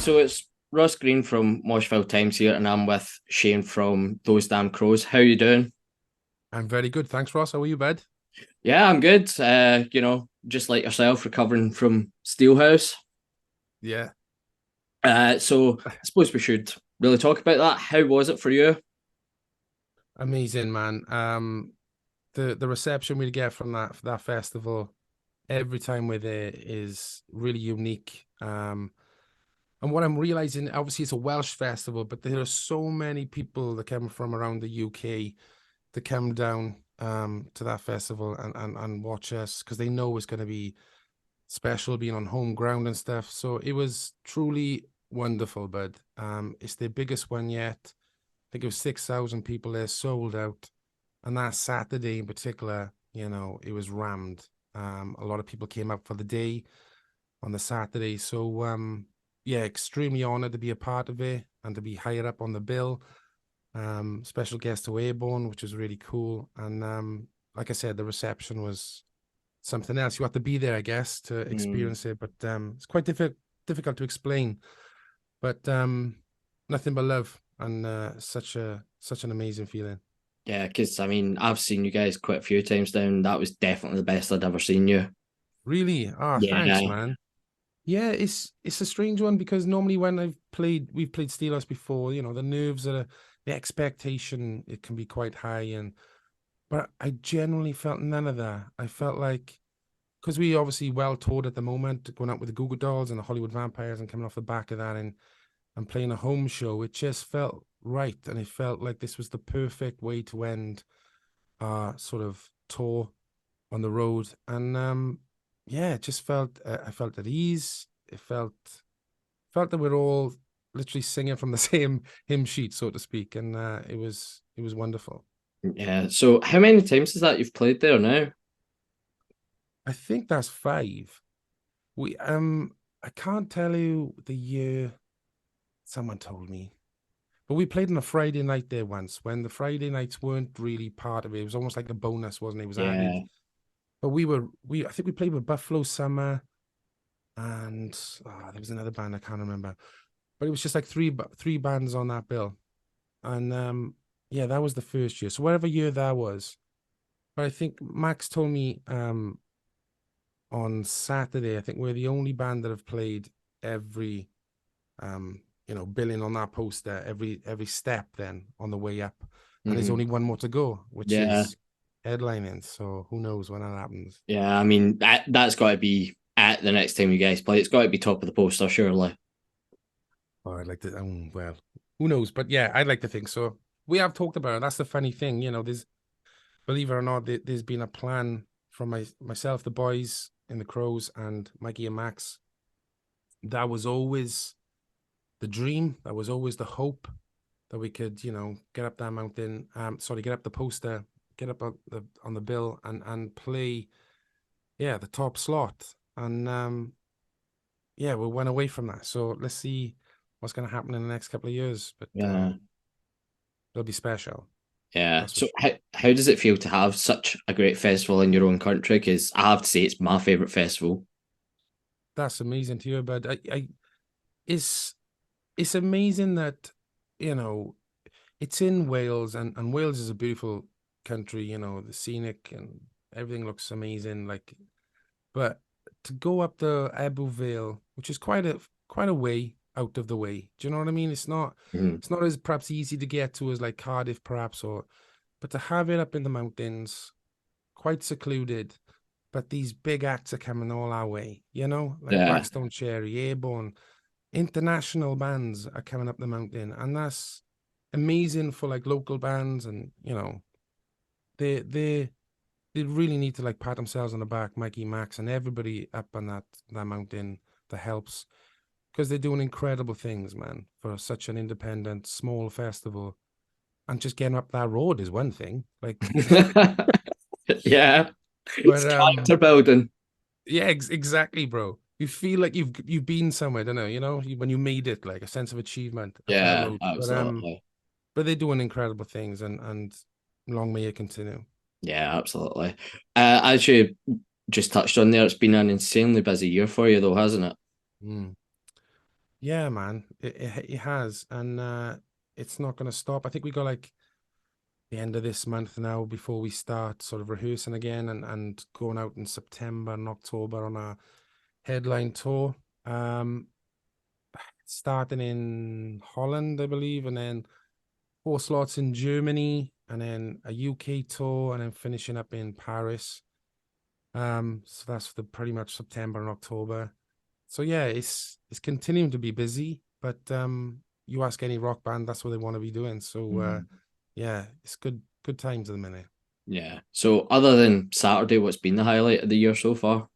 So it's Ross Green from Moshville Times here, and I'm with Shane from Those Damn Crows. How you doing? I'm very good. Thanks, Ross. How are you, bud? Yeah, I'm good. Just like yourself, recovering from Steelhouse. Yeah, So I suppose we should really talk about that. How was it for you? amazing, man. The reception we get from that festival every time we're there is really unique. And what I'm realizing, obviously, it's a Welsh festival, but there are so many people that come from around the UK to come down to that festival and watch us because they know it's going to be special being on home ground and stuff. So it was truly wonderful, bud. It's their biggest one yet. I think it was 6,000 people there, sold out. And that Saturday in particular, it was rammed. A lot of people came up for the day on the Saturday. So, yeah, extremely honored to be a part of it and to be higher up on the bill. Special guest to Airborne, which was really cool. And like I said, the reception was something else. You have to be there, I guess, to Mm, experience it. But it's quite difficult to explain. But nothing but love and such an amazing feeling. yeah, because I mean, I've seen you guys quite a few times down. That was definitely the best I'd ever seen you. Really? Ah, thanks, Yeah, man. Yeah, it's a strange one because normally when we've played Steelhouse before, the nerves are the expectation, it can be quite high but I genuinely felt none of that. I felt like because we obviously well toured at the moment, going out with the Google Dolls and the Hollywood Vampires and coming off the back of that and playing a home show, it just felt right. And it felt like this was the perfect way to end our sort of tour on the road. And yeah, it just felt I felt at ease. It felt that we're all literally singing from the same hymn sheet, so to speak. And it was wonderful. yeah. So how many times is that you've played there now? I think that's five. We I can't tell you the year. Someone told me. But we played on a Friday night there once when the Friday nights weren't really part of it. It was almost like a bonus, wasn't it? It was added. Yeah. But I think we played with Buffalo Summer and there was another band I can't remember. But it was just like three bands on that bill. And yeah, that was the first year. So whatever year that was. But I think Max told me on Saturday, I think we're the only band that have played every billing on that poster every step then on the way up. And there's Hmm. only one more to go, which Yeah. is headlining. So who knows when that happens. Yeah. I mean, that's got to be at the next time you guys play. It's got to be top of the poster, surely. Or I'd like to well, who knows? But yeah, I'd like to think so. We have talked about it. That's the funny thing, there's believe it or not, there's been a plan from myself, the boys in the Crows, and Mikey and Max. That was always the dream. That was always the hope that we could, get up that mountain. Sorry, get up the poster, get up on the bill, and play, yeah, the top slot. And yeah, we went away from that. So let's see what's going to happen in the next couple of years. But Yeah. it'll be special. Yeah. That's for So sure. how does it feel to have such a great festival in your own country? Because I have to say it's my favorite festival. That's amazing to hear. But it's it's amazing that you know it's in Wales, and Wales is a beautiful country. The scenic and everything looks amazing. Like, but to go up the Ebbw Vale, which is quite a way out of the way. Do you know what I mean? Mhm. It's not as perhaps easy to get to as like Cardiff, perhaps, but to have it up in the mountains, quite secluded. But these big acts are coming all our way, like Yeah. Blackstone Cherry, Airborne, international bands are coming up the mountain, and that's amazing for like local bands, and they they they really need to like pat themselves on the back, Mikey, Max, and everybody up on that mountain that helps because they're doing incredible things, man, for such an independent small festival. And just getting up that road is one thing, like, Yeah. It's but character building. yeah, exactly, bro. You feel like you've been somewhere, don't know, when you made it, like a sense of achievement up that Yeah, road. absolutely. But they're doing incredible things, and long may it continue. Yeah, absolutely. As you just touched on there, it's been an insanely busy year for you, though, hasn't it? Mm. Yeah, man, it has, and it's not going to stop. I think we got like the end of this month now before we start sort of rehearsing again and going out in September and October on a headline tour. Um, Starting in Holland, I believe, and then 4 slots in Germany, and then a UK tour, and then finishing up in Paris. So that's the pretty much September and October. So yeah, it's continuing to be busy, but you ask any rock band, that's what they want to be doing. So Mm. yeah, it's good times at the minute. Yeah. So other than Saturday, what's been the highlight of the year so far?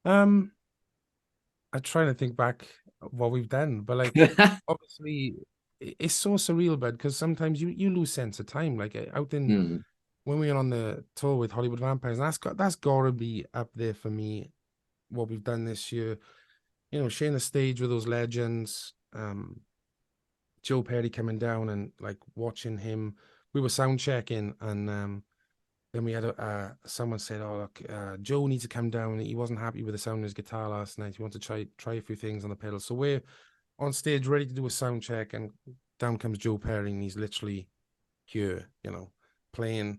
Um, I'm trying to think back what we've done, but like obviously it's so surreal, but because sometimes you lose sense of time. Like out in Mm. when we were on the tour with Hollywood Vampires, that's gotta be up there for me. What we've done this year, sharing the stage with those legends. Joe Perry coming down and like watching him. We were sound checking, and then we had someone said, "Oh, look, Joe needs to come down. He wasn't happy with the sound of his guitar last night. He wants to try a few things on the pedal." So we're on stage ready to do a sound check, and down comes Joe Perry, and he's literally here, playing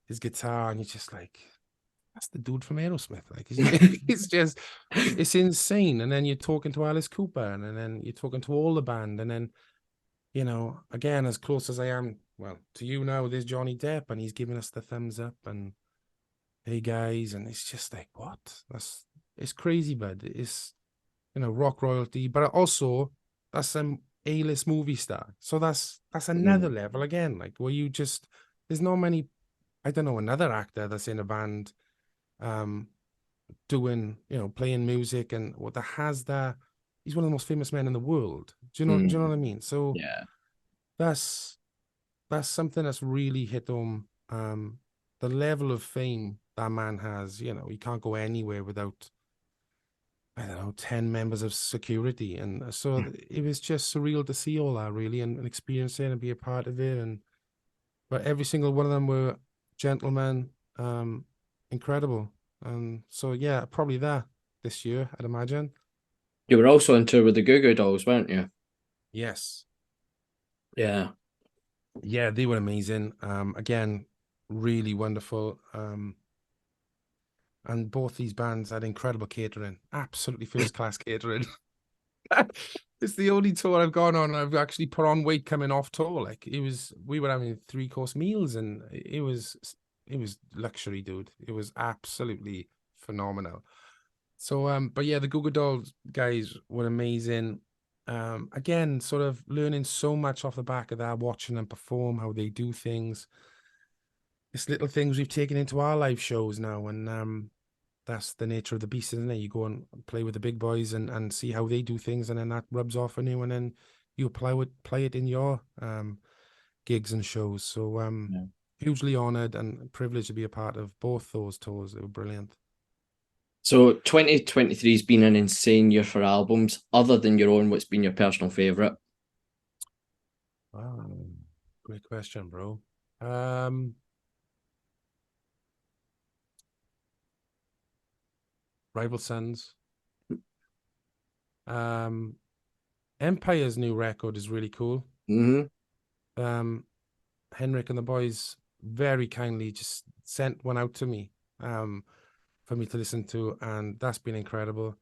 his guitar, and he's just like, "That's the dude from Aerosmith." Like, it's just, it's insane. And then you're talking to Alice Cooper, and then you're talking to all the band, and then again, as close as I am, well, to you now, there's Johnny Depp, and he's giving us the thumbs up, and hey guys, and it's just like, what? It's crazy, bud. It's rock royalty, but also that's some A-list movie star. So that's another Mm. level again, like where you just there's not many, I don't know, another actor that's in a band, um, doing, playing music and what that has that he's one of the most famous men in the world. Do you know Mm. what I mean? So Yeah. that's that's something that's really hit home. The level of fame that man has, he can't go anywhere without, I don't know, 10 members of security. And so it was just surreal to see all that really and experience it and be a part of it. But every single one of them were gentlemen, incredible. And so, yeah, probably that this year, I'd imagine. You were also on tour with the Goo Goo Dolls, weren't you? Yes. Yeah. Yeah, they were amazing. Again, really wonderful. And both these bands had incredible catering, absolutely first class catering. It's the only tour I've gone on. I've actually put on weight coming off tour. Like we were having 3 course meals, and it was luxury, dude. It was absolutely phenomenal. So, but yeah, the Google Dolls guys were amazing. Again, sort of learning so much off the back of that, watching them perform, how they do things. It's little things we've taken into our live shows now, and that's the nature of the beast, isn't it? You go and play with the big boys and see how they do things, and then that rubs off on you, and then you play it in your gigs and shows. So Yeah. hugely honored and privileged to be a part of both those tours. They were brilliant. So 2023 has been an insane year for albums. Other than your own, what's been your personal favorite? Wow, great question, bro. Um, Rival Sons. Um, Empire's new record is really cool. Hmm. Um, Henrik and the boys very kindly just sent one out to me, for me to listen to, and that's been incredible.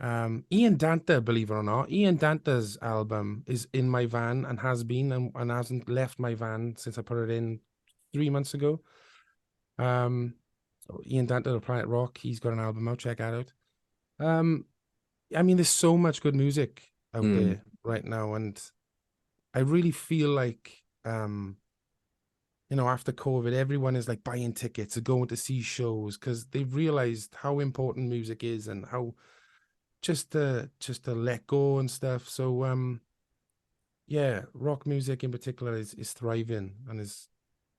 Ian Danta, believe it or not, Ian Danta's album is in my van and has been and hasn't left my van since I put it in 3 months ago. Um, so Ian Danta of Planet Rock, he's got an album out. Check that out. Um, I mean, there's so much good music out Mm. there right now, and I really feel like after COVID, everyone is like buying tickets or going to see shows because they've realized how important music is and how just to let go and stuff. So yeah, rock music in particular is thriving, and there's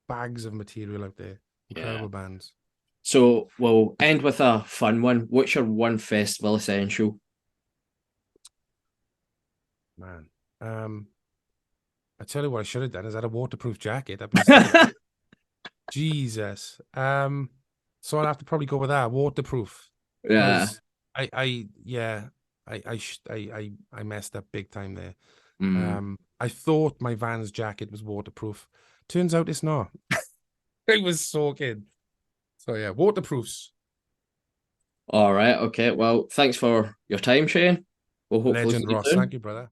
bags of material out there. Yeah. Incredible bands. So we'll end with a fun one. What's your one festival essential? Man. I tell you what I should have done is had a waterproof jacket up in Steelhouse. Jesus. So I'll have to probably go with that, waterproof. Yeah. Because yeah. I messed up big time there. Mm. I thought my Vans jacket was waterproof. Turns out it's not. It was soaking. So yeah, waterproofs. All right. Okay. Well, thanks for your time, Shane. We'll hopefully see Legend, you Ross. soon. Thank you, brother.